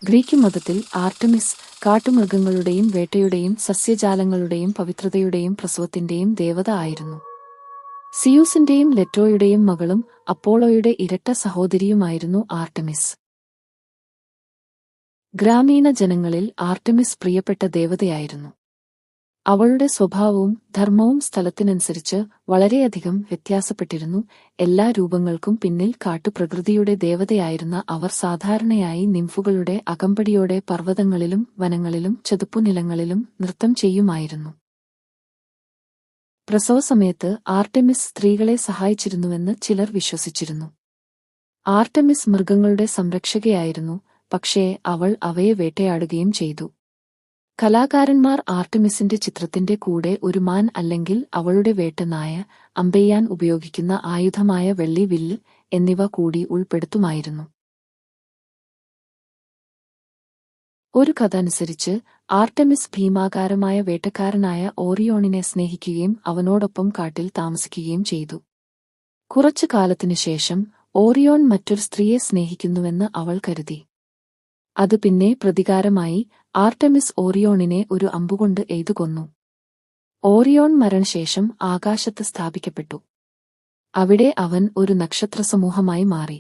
Greek മതത്തിൽ Artemis കാട്ടുമൃഗങ്ങളുടെയും വേട്ടയുടെയും സസ്യജാലങ്ങളുടെയും പവിത്രതയുടെയും പ്രസവത്തിന്റെയും ദേവത ആയിരുന്നു. സിയൂസിന്റെയും ലെറ്റോയുടെയും മകളും അപ്പോളോയുടെ ഇരട്ട സഹോദരിയുമായിരുന്നു ആർടെമിസ്. ഗ്രാമീണ ജനങ്ങളിൽ ആർടെമിസ് പ്രിയപ്പെട്ട ദേവതയായിരുന്നു. അവളുടെ സ്വഭാവവും ധർമ്മവും സ്ഥലത്തിനനുസരിച്ച് വളരെയധികം വ്യത്യാസപ്പെട്ടിരുന്നു. എല്ലാ രൂപങ്ങൾക്കും പിന്നിൽ കാട്ടുപ്രകൃതിയുടെ ദേവതയായിരുന്ന അവർ സാധാരണയായി നിംഫുകളുടെ അകമ്പടിയോടെ പർവ്വതങ്ങളിലും വനങ്ങളിലും ചതുപ്പുനിലങ്ങളിലും നൃത്തം ചെയ്യുമായിരുന്നു. പ്രസവസമയത്ത് ആർടെമിസ് സ്ത്രീകളെ സഹായിച്ചിരുന്നുവെന്ന് ചിലർ വിശ്വസിച്ചിരുന്നു. ആർടെമിസ് മൃഗങ്ങളുടെ സംരക്ഷകയായിരുന്നു, പക്ഷേ അവൾ അവയെ വേട്ടയാടുകയും ചെയ്തു. കലാകാരന്മാർ ആർടെമിസിന്റെ ചിത്രത്തിന്റെ കൂടെ ഒരു മാൻ അല്ലെങ്കിൽ അവളുടെ വേട്ടനായ അമ്പെയ്യാൻ ഉപയോഗിക്കുന്ന ആയുധമായ വെള്ളി വില്ല് എന്നിവ കൂടി ഉൾപ്പെടുത്തുമായിരുന്നു. ഒരു കഥ അനുസരിച്ച് ആർടെമിസ് ഭീമാകാരമായ വേട്ടക്കാരനായ ഓറിയോണിനെ സ്നേഹിക്കുകയും അവനോടൊപ്പം കാട്ടിൽ താമസിക്കുകയും ചെയ്തു. കുറച്ചു കാലത്തിനുശേഷം ഓറിയോൺ മറ്റൊരു സ്ത്രീയെ സ്നേഹിക്കുന്നുവെന്ന് അവൾ കരുതി. അത് പിന്നെ പ്രതികാരമായി ആർടെമിസ് ഓറിയോണിനെ ഒരു അമ്പുകൊണ്ട് എയ്തു കൊന്നു. ഓറിയോൺ മരണശേഷം ആകാശത്ത് സ്ഥാപിക്കപ്പെട്ടു. അവിടെ അവൻ ഒരു നക്ഷത്രസമൂഹമായി മാറി.